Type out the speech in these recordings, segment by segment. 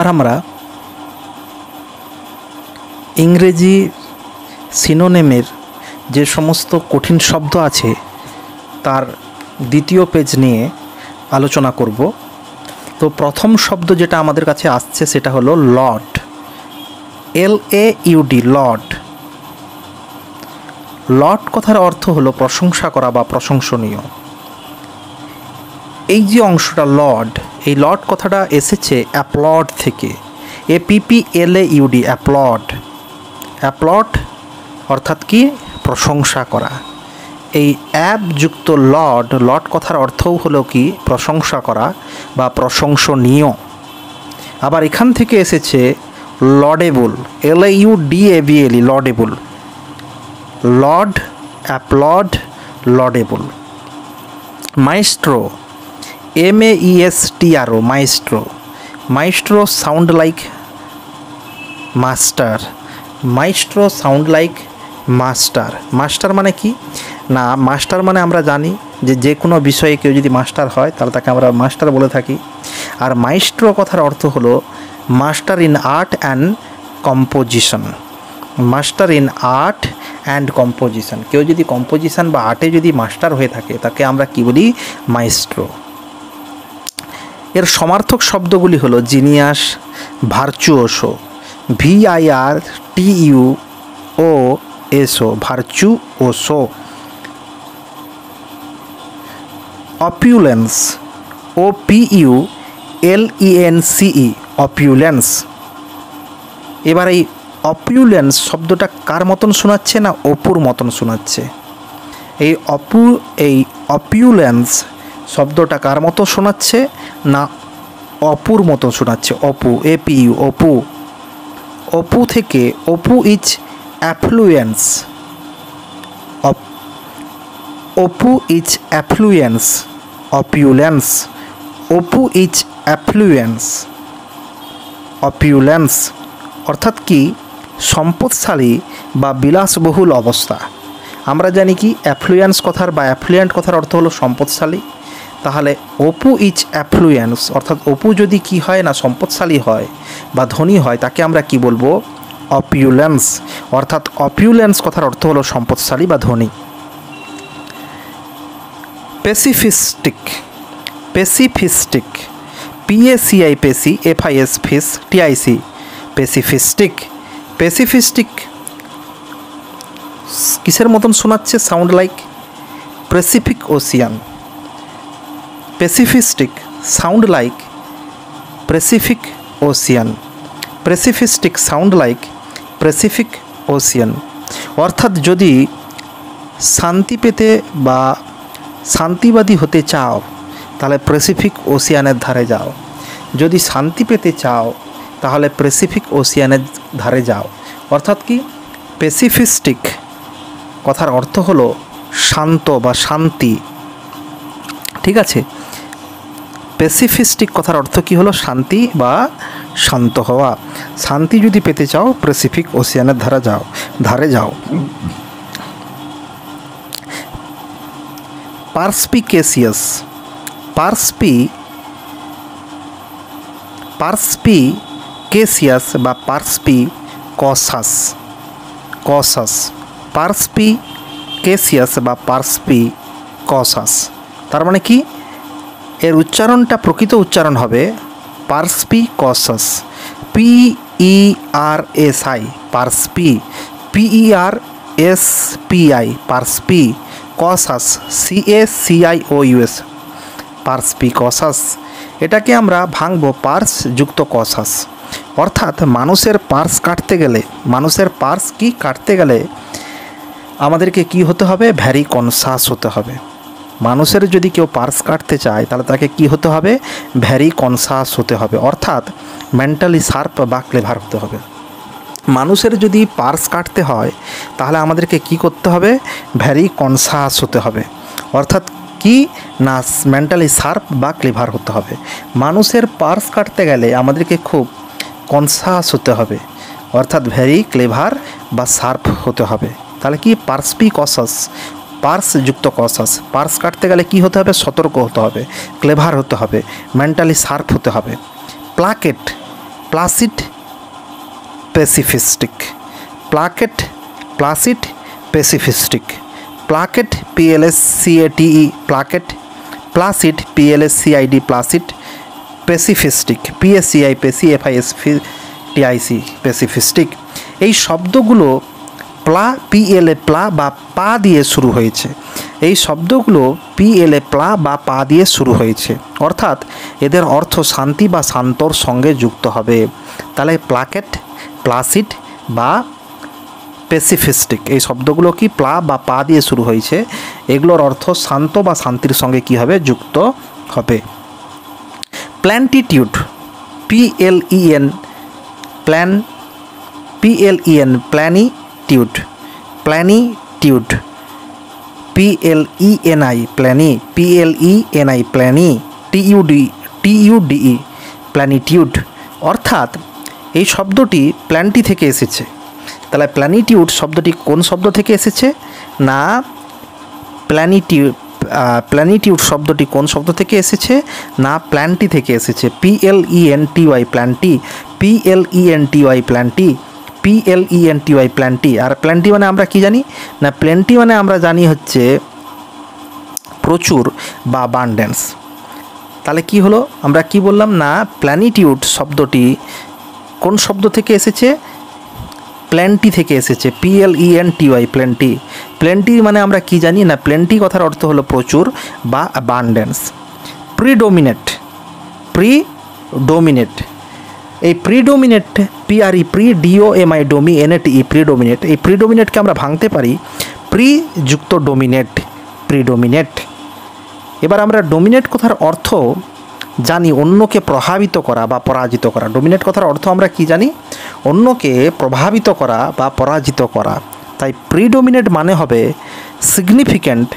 আমরা ইংরেজি সিনোনিমের যে সমস্ত কঠিন শব্দ আছে তার দ্বিতীয় পেজ নিয়ে আলোচনা করব। তো প্রথম শব্দ যেটা আমাদের কাছে আসছে সেটা হলো লর্ড, LAUD, লর্ড। লর্ড কথার অর্থ হলো প্রশংসা করা বা প্রশংসনীয়। এই যে অংশটা লর্ড, এই লর্ড কথাটা এসেছে অ্যাপ্লড থেকে, APPLAUD, অ্যাপ্লড। অ্যাপ্লড অর্থাৎ কি? প্রশংসা করা। এই অ্যাপযুক্ত লর্ড, লর্ড কথার অর্থও হলো কি? প্রশংসা করা বা প্রশংসনীয়। আবার এখান থেকে এসেছে laudable, LAUDABLE, laudable. Laud, applaud, laudable. Maestro, MAESTRO, maestro. Maestro sound like master. Maestro sound like master. Master মানে কি না, মাস্টার মানে আমরা জানি যে কোনো বিষয়ে কেউ যদি মাস্টার হয় তাহলে তাকে আমরা মাস্টার বলে থাকি। আর মাইস্ট্রো কথার অর্থ হলো master in art and composition. Master in art and composition. কেউ যদি কম্পোজিশন বা আর্টে যদি মাস্টার হয়ে থাকে তাকে আমরা কি বলি? মাইস্ট্রো। এর সমার্থক শব্দগুলি হলো জিনিয়াস, ভার্চুওসো, VIRTUOSO, ভার্চুওসো। অপিউলেন্স, OPULENCE, অপিউলেন্স। এবার এই অপিউলেন্স শব্দটা কার মতন শোনাচ্ছে না? অপুর মতন শোনাচ্ছে। এই অপিউলেন্স শব্দটা কার মতো শোনাচ্ছে না? অপুর মতো শোনাচ্ছে। অপু, APU, অপু। অপু থেকে অপু ইজ অ্যাফ্লুয়েন্স। অপু ইজ অ্যাফ্লুয়েন্স, অপিউলেন্স। অপু ইজ অ্যাফ্লুয়েন্স, অপিউলেন্স অর্থাৎ কি? সম্পদশালী বা বিলাসবহুল অবস্থা। আমরা জানি কি অ্যাফ্লুয়েন্স কথার বা অ্যাফ্লুয়েন্ট কথার অর্থ হলো সম্পদশালী। তাহলে অপু ইজ অ্যাফ্লুয়েন্স অর্থাৎ অপু যদি কি হয় না, সম্পদশালী হয় বা ধনী হয়, তাকে আমরা কি বলবো? অপিউলেন্স। অর্থাৎ অপিউলেন্স কথার অর্থ হলো সম্পদশালী বা ধনী। পেসিফিস্টিক, পেসিফিস্টিক, PACI, পেসি, FIS, ফিস, TIC, পেসিফিস্টিক। পেসিফিস্টিক কিসের মতন শোনাচ্ছে? Sound like Pacific Ocean. Pacifistic sound like Pacific Ocean. Pacifistic sound like Pacific Ocean. অর্থাৎ যদি শান্তি পেতে বা শান্তিবাদী হতে চাও তাহলে প্যাসিফিক ওশিয়ানের ধারে যাও। যদি শান্তি পেতে চাও তাহলে প্যাসিফিক ওশিয়ানের ধারে যাও। অর্থাৎ কি? পেসিফিস্টিক কথার অর্থ হলো শান্ত বা শান্তি। ঠিক আছে? পেসিফিস্টিক কথার অর্থ কি হলো? শান্তি বা শান্ত হওয়া। শান্তি যদি পেতে চাও প্যাসিফিক ওশিয়ানের ধারে যাও। পার্সপিকেসিয়াস, পার্সপিকেসিয়াস বা পার্সপিকসাস, পার্সপিকেসিয়াস বা পার্সপিকসাস। তার মানে কি? এর উচ্চারণটা প্রকৃত উচ্চারণ হবে পার্সপিকসাস, PERSI, পার্সপি, PERSPI, পার্সপিকসাস, CACIOUS, পার্সপিকসাস। এটাকে আমরা ভাঙব পার্স যুক্ত কসাস। অর্থাৎ মানুষের পার্স কাটতে গেলে আমাদেরকে কি হতে হবে? ভ্যারি কনসাস হতে হবে। মানুষের যদি কেউ পার্স কাটতে চায় তাহলে তাকে কি হতে হবে? ভ্যারি কনসাস হতে হবে। অর্থাৎ মেন্টালি শার্প বা ক্লেভার হতে হবে। মানুষের যদি পার্স কাটতে হয় তাহলে আমাদেরকে কি করতে হবে? ভ্যারি কনসাস হতে হবে। অর্থাৎ কি না, মেন্টালি শার্প বা ক্লেভার হতে হবে। মানুষের পার্স কাটতে গেলে আমাদেরকে খুব কনসাস হতে হবে, অর্থাৎ ভেরি ক্লেভার বা শার্প হতে হবে। তাহলে কি? পার্সপিকসাস, পার্স যুক্ত কসাস। পার্স কাটতে গেলে কি হতে হবে? সতর্ক হতে হবে, ক্লেভার হতে হবে, মেন্টালি শার্প হতে হবে। Placate, placid pacifistic, placate placid pacifistic, placate PLSCATE placate, placid PLSCID placid, pacifistic PSCI PSCFISTIC pacifistic. এই শব্দগুলো PLA প্লা বা পা দিয়ে শুরু হয়েছে। এই শব্দগুলো PLA প্লা বা পা দিয়ে শুরু হয়েছে, অর্থাৎ এদের অর্থ শান্তি বা শান্তর সঙ্গে যুক্ত হবে। তাহলে প্লাকেট, প্লাসিড বা পেসিফিস্টিক এই শব্দগুলো কি প্লা বা পা দিয়ে শুরু হয়েছে, এগুলোর অর্থ শান্ত বা শান্তির সঙ্গে কি হবে, যুক্ত হবে। প্ল্যান্টিটিউড PLEN প্ল্যানিটিউড, প্ল্যানিটিউড PLENI প্ল্যানি, প্ল্যানি, TUDE প্ল্যানিটিউড, অর্থাৎ এই শব্দটি প্ল্যান্টি থেকে এসেছে। তাহলে প্ল্যানিটিউড শব্দটি কোন শব্দ থেকে এসেছে না, প্ল্যানিটিউড শব্দটি কোন শব্দ থেকে এসেছে না, প্ল্যান্টি থেকে এসেছে। PLENTY plenty, PLENTY plenty, PLENTY plenty. আর প্ল্যান্টি মানে আমরা কি জানি না, প্ল্যান্টি মানে আমরা জানি হচ্ছে প্রচুর বা অ্যাবান্ডেন্স। তাহলে কি হলো, আমরা কি বললাম না, প্ল্যানিটিউড শব্দটি কোন শব্দ থেকে এসেছে, প্ল্যান্টি থেকে এসেছে, PLENTY প্ল্যান্টি। প্ল্যান্টি মানে আমরা কি জানি না, প্ল্যান্টি কথার অর্থ হলো প্রচুর বা অ্যাবান্ডেন্স। প্রিডোমিনেট, প্রিডোমিনেট, এই প্রিডোমিনেট PREDOMINATE প্রিডোমিনেট, এই প্রিডোমিনেটকে আমরা ভাঙতে পারি প্রি যুক্ত ডোমিনেট, প্রিডোমিনেট। এবার আমরা ডোমিনেট কথার অর্থ জানি অন্যকে প্রভাবিত করা বা পরাজিত করা। ডোমিনেট কথার অর্থ আমরা কি জানি, অন্যকে প্রভাবিত করা বা পরাজিত করা। তাই প্রিডোমিনেট মানে হবে significant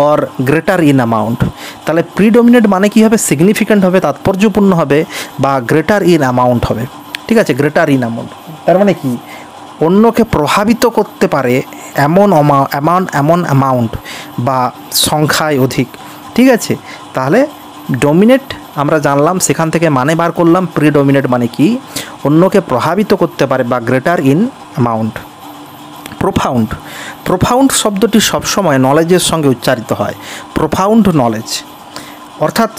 or greater in amount. তাহলে প্রিডোমিনেট মানে কি হবে, সিগনিফিক্যান্ট হবে, তাৎপর্যপূর্ণ হবে বা গ্রেটার ইন অ্যামাউন্ট হবে। ঠিক আছে, গ্রেটার ইন অ্যামাউন্ট তার মানে কি, অন্যকে প্রভাবিত করতে পারে এমন অ্যামাউন্ট বা সংখ্যায় অধিক। ঠিক আছে, তাহলে ডোমিনেট আমরা জানলাম, সেখান থেকে মানে বার করলাম প্রিডোমিনেট মানে কি, অন্যকে প্রভাবিত করতে পারে বা greater in amount. Profound, profound শব্দটি সবসময় নলেজের সঙ্গে উচ্চারিত হয়। প্রোফাউন্ড নলেজ অর্থাৎ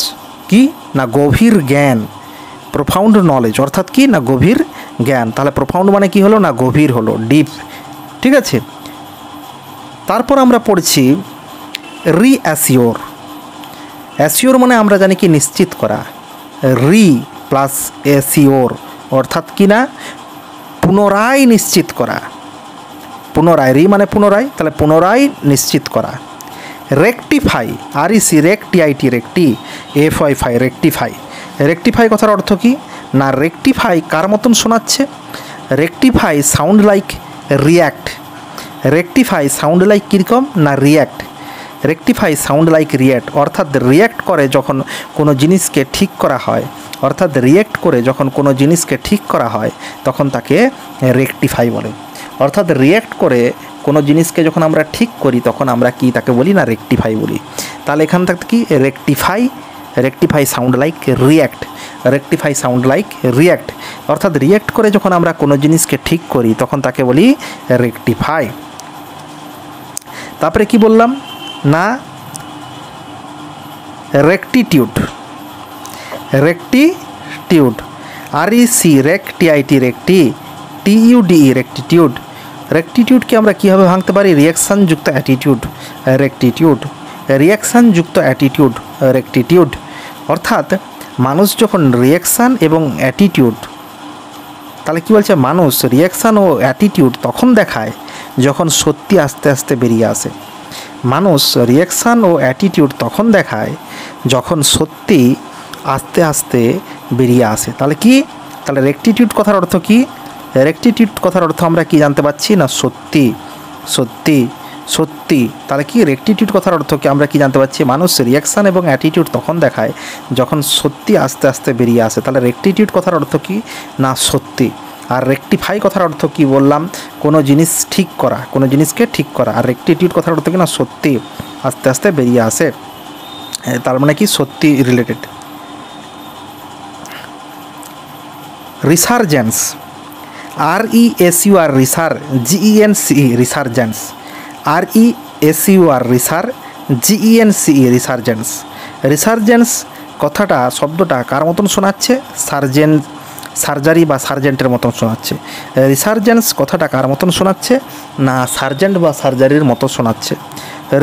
কি না, গভীর জ্ঞান। প্রোফাউন্ড নলেজ অর্থাৎ কি না, গভীর জ্ঞান। তাহলে প্রোফাউন্ড মানে কি হলো না, গভীর হলো, ডিপ। ঠিক আছে, তারপর আমরা পড়ছি রিঅ্যাসিওর। অ্যাসিওর মানে আমরা জানি কি, নিশ্চিত করা। রি প্লাস অ্যাসিওর অর্থাৎ কি না, পুনরায় নিশ্চিত করা। পুনরায়, রি মানে পুনরায়, তাহলে পুনরায় নিশ্চিত করা। Rectify, REC RECTIT রেকটি, FIFI rectify. Rectify কথার অর্থ কি না, রেকটিফাই কার মতন শোনাচ্ছে, rectify sound like react. Rectify sound like কীরকম না, react. Rectify sound like react, অর্থাৎ রিয়্যাক্ট করে যখন কোনো জিনিসকে ঠিক করা হয়, অর্থাৎ রিয়্যাক্ট করে যখন কোনো জিনিসকে ঠিক করা হয় তখন তাকে রেকটিফাই বলে। অর্থাৎ রিয়্যাক্ট করে কোনো জিনিসকে যখন আমরা ঠিক করি তখন আমরা কি তাকে বলি না, রেকটিফাই বলি। তাহলে এখান থেকে কি, rectify sound like react, rectify sound like react. অর্থাৎ রিয়্যাক্ট করে যখন আমরা কোনো জিনিসকে ঠিক করি তখন তাকে বলি রেকটিফাই। তারপরে কি বললাম না, রেকটিটিউড, রেকটিটিউড, REC RECTIT রেকটি, TUDE রেকটিটিউড। রেকটিটিউডকে আমরা কীভাবে ভাঙতে পারি, রিয়াকশান যুক্ত অ্যাটিটিউড, রেকটিটিউড, রিয়াকশান যুক্ত অ্যাটিটিউড, রেকটিটিউড। অর্থাৎ মানুষ যখন রিয়াকশান এবং অ্যাটিটিউড, তাহলে কী বলছে, মানুষ রিয়াকশান ও অ্যাটিটিউড তখন দেখায় যখন সত্যি আস্তে আস্তে বেরিয়ে আসে। মানুষ রিয়াকশান ও অ্যাটিটিউড তখন দেখায় যখন সত্যি আস্তে আস্তে বেরিয়ে আসে। তাহলে কি, তাহলে রেকটিটিউড কথার অর্থ কি, রেকটিটিউড কথার অর্থ আমরা কি জানতে পাচ্ছি না, সত্যি, সত্যি, সত্যি। তাহলে কি, রেকটিটিউড কথার অর্থ কি আমরা কি জানতে পাচ্ছি, মানুষ রিয়াকশান এবং অ্যাটিটিউড তখন দেখায় যখন সত্যি আস্তে আস্তে বেরিয়ে আসে। তাহলে রেকটিটিউড কথার অর্থ কি না, সত্যি। আর রেকটিফাই কথার অর্থ কি বললাম, কোনো জিনিস ঠিক করা, কোনো জিনিসকে ঠিক করা। আর রেকটিটিউড কথার অর্থ কি না, সত্যি আস্তে আস্তে বেরিয়ে আসে, তার মানে কি সত্যি related. Resurgence, RESUR GENCE resurgence, RESUR GENCE resurgence. Resurgence কথাটা শব্দটা কার মতন শোনাচ্ছে? সার্জারি বা সার্জেন্টের মতন শোনাচ্ছে। রিসার্জেন্স কথাটা কার মতন শোনাচ্ছে? না সার্জেন্ট বা সার্জারির মতো শোনাচ্ছে।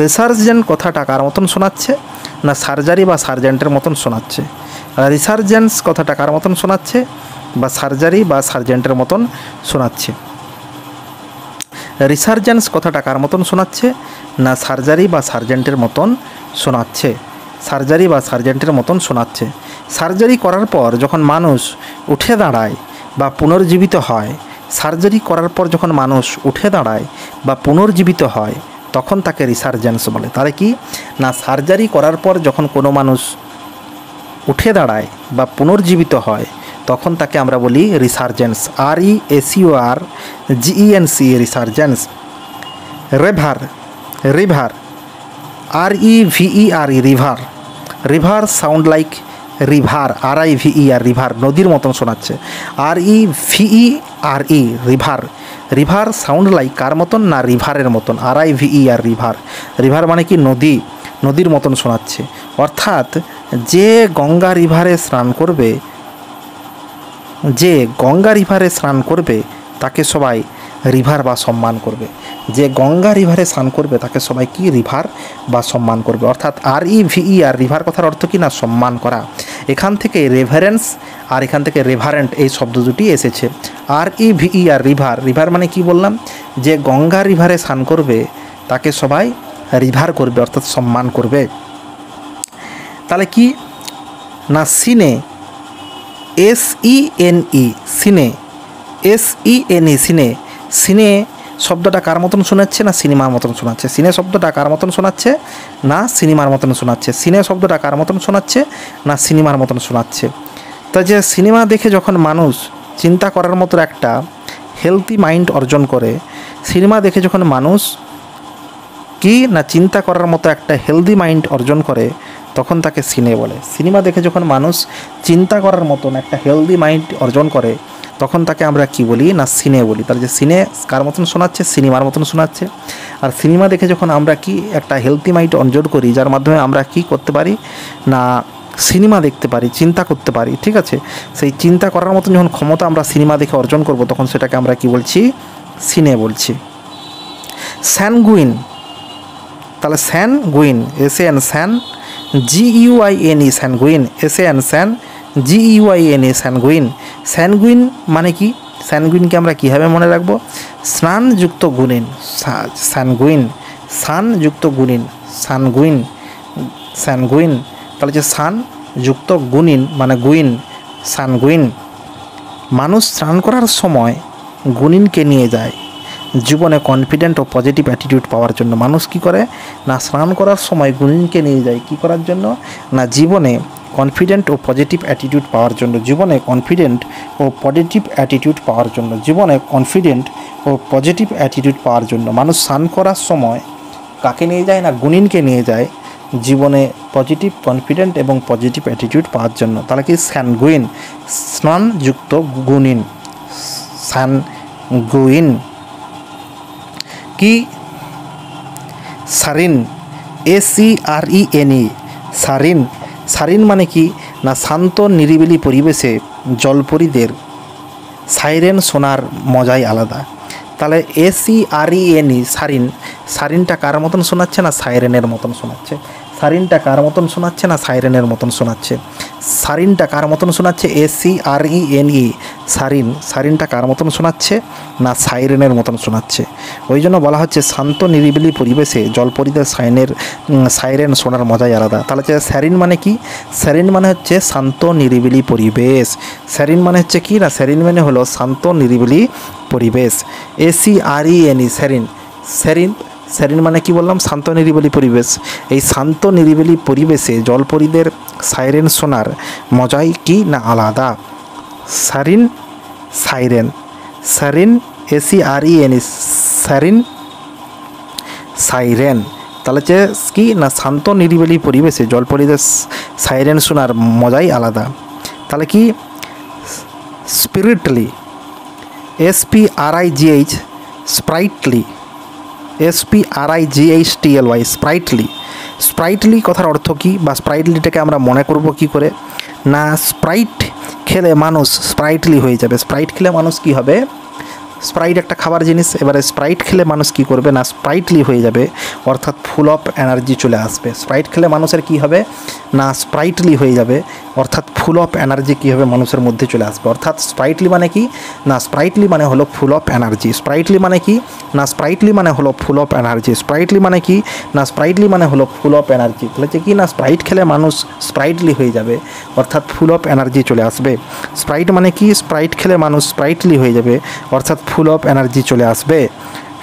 রিসার্জেন্ট কথাটা কার মতন শোনাচ্ছে? না সার্জারি বা সার্জেন্টের মতন শোনাচ্ছে। রিসার্জেন্স কথাটা কার মতন শোনাচ্ছে? বা সার্জারি বা সার্জেন্টের মতন শোনাচ্ছে। রিসার্জেন্স কথাটা কার মতন শোনাচ্ছে? না সার্জারি বা সার্জেন্টের মতন শোনাচ্ছে। সার্জারি বা সার্জেন্টের মতন শোনাচ্ছে। সার্জারি করার পর যখন মানুষ উঠে দাঁড়ায় বা পুনর্জীবিত হয়, সার্জারি করার পর যখন মানুষ উঠে দাঁড়ায় বা পুনর্জীবিত হয় তখন তাকে রিসার্জেন্স বলে। তাহলে কি না সার্জারি করার পর যখন কোনো মানুষ উঠে দাঁড়ায় বা পুনর্জীবিত হয় তখন তাকে আমরা বলি resurgence, RESUR GENCE resurgence. Revere, REVER revere. Revere sound like river, RIVER river, নদীর মতন শোনাচ্ছে। REVER revere. Revere sound like কার মতন? না রিভারের মতন, RIVER রিভার। রিভার মানে কি নদী, নদীর মতন শোনাচ্ছে। অর্থাৎ যে গঙ্গা রিভারে স্নান করবে, যে গঙ্গা রিভারে স্নান করবে তাকে সবাই রিভার বা সম্মান করবে। যে গঙ্গা রিভারে স্নান করবে তাকে সবাই কি রিভার বা সম্মান করবে। অর্থাৎ REVER রিভার কথার অর্থ কি না সম্মান করা। এখান থেকে রেভারেন্স আর এখান থেকে রেভারেন্ট এই শব্দ দুটি এসেছে। REVER রিভার, রিভার মানে কি বললাম? যে গঙ্গা রিভারে স্নান করবে তাকে সবাই রিভার করবে অর্থাৎ সম্মান করবে। তাহলে কি না সিনে, SENE সিনে, SENE সিনে। সিনে শব্দটা কার মতন শোনাচ্ছে? না সিনেমার মতন শোনাচ্ছে। সিনে শব্দটা কার মতন শোনাচ্ছে? না সিনেমার মতন শোনাচ্ছে। সিনে শব্দটা কার মতন শোনাচ্ছে? না সিনেমার মতন শোনাচ্ছে। তা যে সিনেমা দেখে যখন মানুষ চিন্তা করার মতো একটা হেলদি মাইন্ড অর্জন করে, সিনেমা দেখে যখন মানুষ কি না চিন্তা করার মতো একটা হেলদি মাইন্ড অর্জন করে তখন তাকে সিনে বলে। সিনেমা দেখে যখন মানুষ চিন্তা করার মতন একটা হেলদি মাইন্ড অর্জন করে তখন তাকে আমরা কি বলি? না সিনে বলি। তাহলে যে সিনে কার মতন শোনাচ্ছে? সিনেমার মতন শোনাচ্ছে। আর সিনেমা দেখে যখন আমরা কি একটা হেলদি মাইন্ড অর্জন করি যার মাধ্যমে আমরা কি করতে পারি? না সিনেমা দেখতে পারি, চিন্তা করতে পারি। ঠিক আছে, সেই চিন্তা করার মতন যখন ক্ষমতা আমরা সিনেমা দেখে অর্জন করব তখন সেটাকে আমরা কি বলছি? সিনে বলছি। স্যানগুইন, তাহলে স্যানগুইন, SAN স্যান, GUINE স্যানগুইন, SAN স্যান, GUINE স্যানগুইন। স্যানগুইন মানে কি? স্যানগুইনকে আমরা কীভাবে মনে রাখবো? স্নানযুক্ত গুণিন, স্যানগুইন, সানযুক্ত গুণিন, সানগুইন, স্যানগুইন। তাহলে যে সানযুক্ত গুণিন মানে গুইন, সানগুইন। মানুষ স্নান করার সময় গুণিনকে নিয়ে যায় জীবনে কনফিডেন্ট ও পজিটিভ অ্যাটিটিউড পাওয়ার জন্য। মানুষ কি করে? না স্নান করার সময় গুণিনকে নিয়ে যায় কি করার জন্য? না জীবনে কনফিডেন্ট ও পজিটিভ অ্যাটিটিউড পাওয়ার জন্য। জীবনে কনফিডেন্ট ও পজিটিভ অ্যাটিটিউড পাওয়ার জন্য। জীবনে কনফিডেন্ট ও পজিটিভ অ্যাটিটিউড পাওয়ার জন্য মানুষ স্নান করার সময় কাকে নিয়ে যায়? না গুণিনকে নিয়ে যায় জীবনে পজিটিভ, কনফিডেন্ট এবং পজিটিভ অ্যাটিটিউড পাওয়ার জন্য। তাহলে কি স্যানগুইন, স্নানযুক্ত গুণিন, স্যানগুইন। কি সারিন, SERENE সারিন। সারিন মানে কি? না শান্ত নিরিবিলি পরিবেশে জলপরীদের সাইরেন শোনার মজাই আলাদা। তাহলে SERENE সারিন, সারিনটা কার মতন শোনাচ্ছে? না সাইরেনের মতন শোনাচ্ছে। সারিনটা কার মতন শোনাচ্ছে? না সাইরেনের মতন শোনাচ্ছে। সারিনটা কার মতন শোনাচ্ছে? SERENE সারিন, সারিনটা কার মতন শোনাচ্ছে? না সাইরেনের মতন শোনাচ্ছে। ওই জন্য বলা হচ্ছে শান্ত নিরিবিলি পরিবেশে জলপরীদের সাইরেন শোনার মজাই আলাদা। তাহলে যে স্যারিন মানে কি? স্যারিন মানে হচ্ছে শান্ত নিরিবিলি পরিবেশ। স্যারিন মানে হচ্ছে কি? না স্যারিন মানে হলো শান্ত নিরিবিলি পরিবেশ। SERENE স্যারিন, স্যারিন, স্যারিন মানে কি বললাম? শান্ত নিরিবিলি পরিবেশ। এই শান্ত নিরিবিলি পরিবেশে জলপরীদের সাইরেন শোনার মজাই কি না আলাদা। Siren, siren, siren, SERENE siren, siren. তাহলে যে কি না শান্ত নিরিবিলি পরিবেশে জলপরীদের সাইরেন শোনার মজাই আলাদা। তাহলে কি স্পিরিটলি, SPRIGH, sprightly, SPRIGHTLY, sprightly. Sprightly কথার অর্থ কী বা স্প্রাইটলিটাকে আমরা মনে করব কি করে? না, স্প্রাইট খেলে মানুষ স্প্রাইটলি হয়ে যাবে। স্প্রাইট খেলে মানুষ কি হবে? স্প্রাইট একটা খাবার জিনিস, এবারে স্প্রাইট খেলে মানুষ কি করবে? না, স্প্রাইটলি হয়ে যাবে, অর্থাৎ ফুল অফ এনার্জি চলে আসবে। স্প্রাইট খেলে মানুষের কি হবে? না, স্প্রাইটলি হয়ে যাবে, অর্থাৎ ফুল অফ এনার্জি কী হবে? মানুষের মধ্যে চলে আসবে। অর্থাৎ স্প্রাইটলি মানে কি? না, স্প্রাইটলি মানে হলো ফুল অফ এনার্জি। স্প্রাইটলি মানে কি? না, স্প্রাইটলি মানে হলো ফুল অফ এনার্জি। স্প্রাইটলি মানে কি? না, স্প্রাইটলি মানে হলো ফুল অফ এনার্জি। তাহলে যে কি না, স্প্রাইট খেলে মানুষ স্প্রাইটলি হয়ে যাবে, অর্থাৎ ফুল অফ এনার্জি চলে আসবে। স্প্রাইট মানে কি? স্প্রাইট খেলে মানুষ স্প্রাইটলি হয়ে যাবে, অর্থাৎ ফুল অফ এনার্জি চলে আসবে।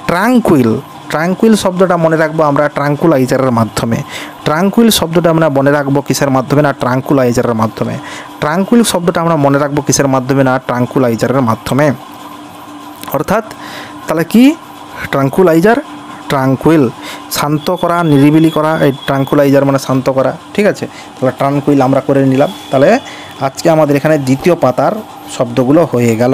ট্রাঙ্কুইল, ট্রাঙ্কুইল শব্দটা মনে রাখবো আমরা ট্রাঙ্কুলাইজারের মাধ্যমে। ট্রাঙ্কুইল শব্দটা আমরা মনে রাখবো কিসের মাধ্যমে? না, ট্রাঙ্কুলাইজারের মাধ্যমে। ট্রাঙ্কুইল শব্দটা আমরা মনে রাখবো কিসের মাধ্যমে? না, ট্রাঙ্কুলাইজারের মাধ্যমে। অর্থাৎ তাহলে কি ট্রাঙ্কুলাইজার? ট্রাঙ্কুইল, শান্ত করা, নিরিবিলি করা, এই ট্রাঙ্কুলাইজার মানে শান্ত করা। ঠিক আছে, তাহলে ট্রাঙ্কুইল আমরা করে নিলাম। তাহলে আজকে আমাদের এখানে দ্বিতীয় পাতার শব্দগুলো হয়ে গেল।